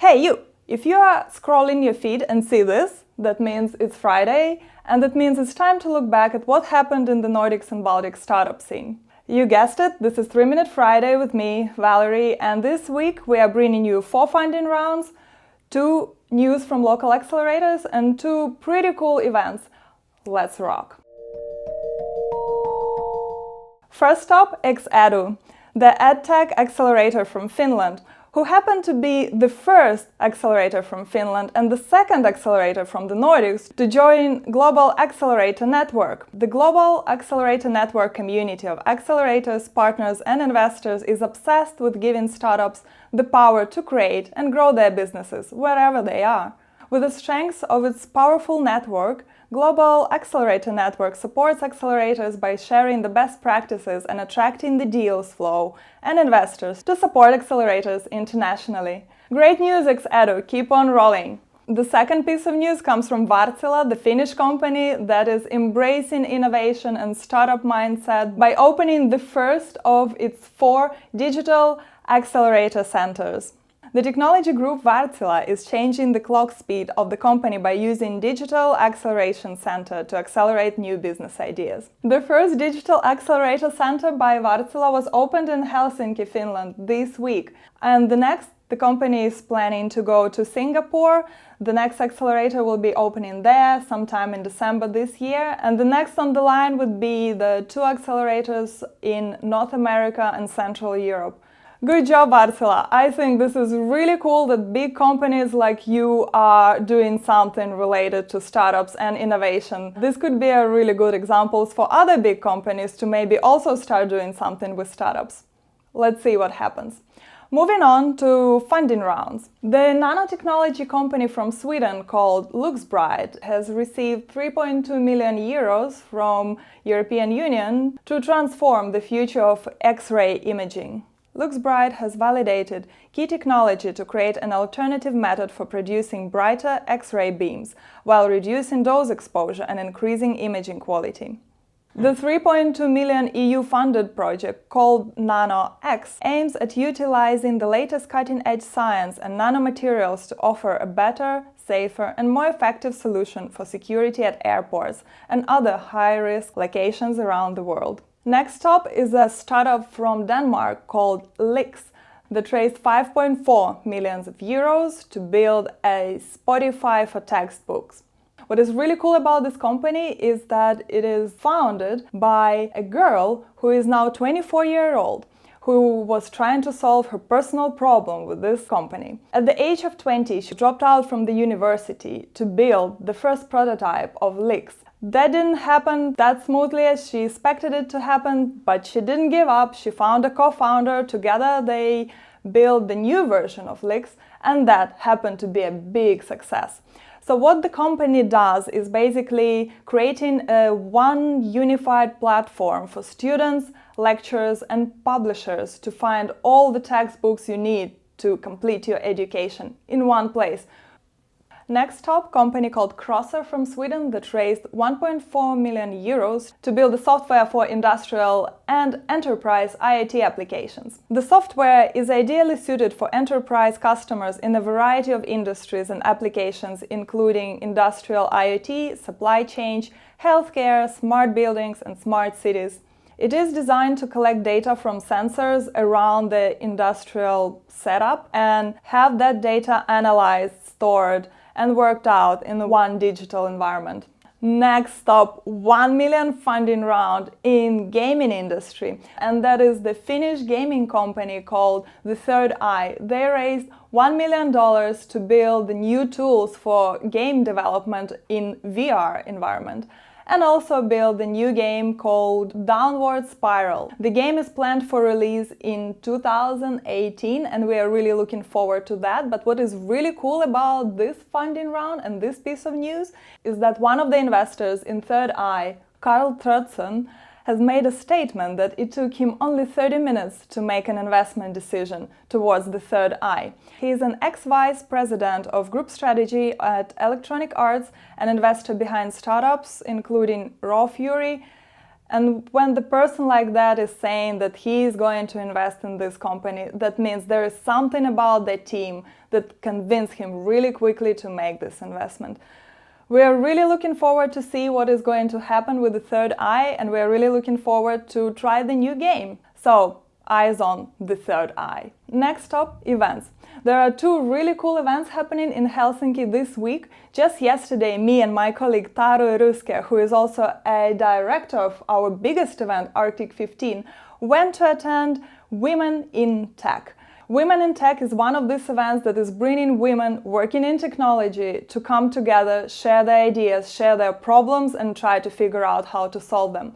Hey you! If you are scrolling your feed and see this, that means it's Friday, and that means it's time to look back at what happened in the Nordics and Baltics startup scene. You guessed it, this is 3-Minute Friday with me, Valerie, and this week we are bringing you 4 funding rounds, 2 news from local accelerators, and 2 pretty cool events. Let's rock! First up, XEDU, the EdTech accelerator from Finland, who happened to be the first accelerator from Finland and the second accelerator from the Nordics to join Global Accelerator Network. The Global Accelerator Network community of accelerators, partners and investors is obsessed with giving startups the power to create and grow their businesses wherever they are. With the strength of its powerful network, Global Accelerator Network supports accelerators by sharing the best practices and attracting the deals flow and investors to support accelerators internationally. Great news, XEDU! Keep on rolling! The second piece of news comes from Wärtsilä, the Finnish company that is embracing innovation and startup mindset by opening the first of its 4 digital accelerator centers. The technology group Wärtsilä is changing the clock speed of the company by using Digital Acceleration Center to accelerate new business ideas. The first Digital Accelerator Center by Wärtsilä was opened in Helsinki, Finland this week, and the company is planning to go to Singapore. The next accelerator will be opening there sometime in December this year, and the next on the line would be the 2 accelerators in North America and Central Europe. Good job, Wärtsilä! I think this is really cool that big companies like you are doing something related to startups and innovation. This could be a really good example for other big companies to maybe also start doing something with startups. Let's see what happens. Moving on to funding rounds. The nanotechnology company from Sweden called LuxBride has received 3.2 million euros from European Union to transform the future of X-ray imaging. LuxBride has validated key technology to create an alternative method for producing brighter X-ray beams while reducing dose exposure and increasing imaging quality. The 3.2 million EU-funded project called NanoX aims at utilizing the latest cutting-edge science and nanomaterials to offer a better, safer and more effective solution for security at airports and other high-risk locations around the world. Next up is a startup from Denmark called Lix that raised 5.4 million euros to build a Spotify for textbooks. What is really cool about this company is that it is founded by a girl who is now 24 years old, who was trying to solve her personal problem with this company. At the age of 20, she dropped out from the university to build the first prototype of Lix. That didn't happen that smoothly as she expected it to happen, but she didn't give up. She found a co-founder. Together they built the new version of Lix, and that happened to be a big success. So what the company does is basically creating one unified platform for students, lecturers and publishers to find all the textbooks you need to complete your education in one place. Next up, company called Krauser from Sweden that raised 1.4 million euros to build a software for industrial and enterprise IoT applications. The software is ideally suited for enterprise customers in a variety of industries and applications, including industrial IoT, supply chain, healthcare, smart buildings and smart cities. It is designed to collect data from sensors around the industrial setup and have that data analyzed, stored and worked out in one digital environment. Next up, 1 million funding round in gaming industry, and that is the Finnish gaming company called The Third Eye. They raised $1 million to build the new tools for game development in VR environment, and also build a new game called Downward Spiral. The game is planned for release in 2018 and we are really looking forward to that. But what is really cool about this funding round and this piece of news is that one of the investors in Third Eye, Carl Trudson, has made a statement that it took him only 30 minutes to make an investment decision towards The Third Eye. He is an ex-vice president of group strategy at Electronic Arts, an investor behind startups including Raw Fury And when the person like that is saying that he is going to invest in this company, that means there is something about the team that convinced him really quickly to make this investment. We are really looking forward to see what is going to happen with the third eye, and we are really looking forward to try the new game. So, eyes on the third eye. Next up, events. There are two really cool events happening in Helsinki this week. Just yesterday, me and my colleague Taru Ruske, who is also a director of our biggest event, Arctic 15, went to attend Women in Tech. Women in Tech is one of these events that is bringing women working in technology to come together, share their ideas, share their problems, and try to figure out how to solve them.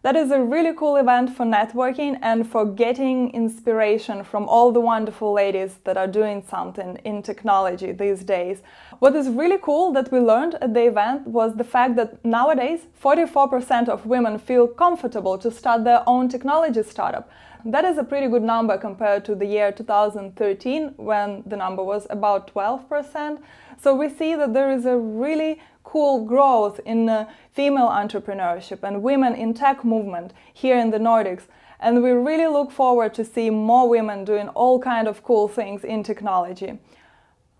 That is a really cool event for networking and for getting inspiration from all the wonderful ladies that are doing something in technology these days. What is really cool that we learned at the event was the fact that nowadays 44% of women feel comfortable to start their own technology startup. That is a pretty good number compared to the year 2013, when the number was about 12%. So we see that there is a really cool growth in female entrepreneurship and women in tech movement here in the Nordics. And we really look forward to see more women doing all kind of cool things in technology.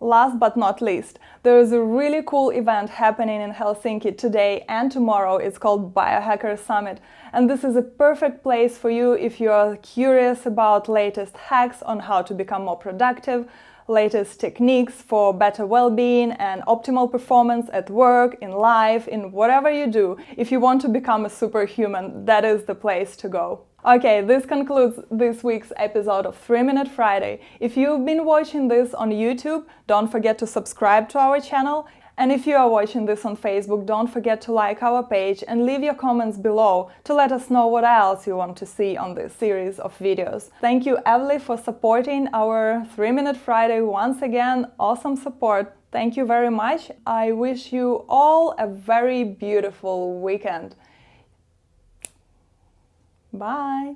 Last but not least, there is a really cool event happening in Helsinki today and tomorrow. It's called Biohacker Summit. And this is a perfect place for you if you are curious about latest hacks on how to become more productive, latest techniques for better well-being and optimal performance at work, in life, in whatever you do. If you want to become a superhuman, that is the place to go. Okay, this concludes this week's episode of 3 Minute Friday. If you've been watching this on YouTube, don't forget to subscribe to our channel. And if you are watching this on Facebook, don't forget to like our page and leave your comments below to let us know what else you want to see on this series of videos. Thank you, Evely, for supporting our 3 Minute Friday once again. Awesome support. Thank you very much. I wish you all a very beautiful weekend. Bye!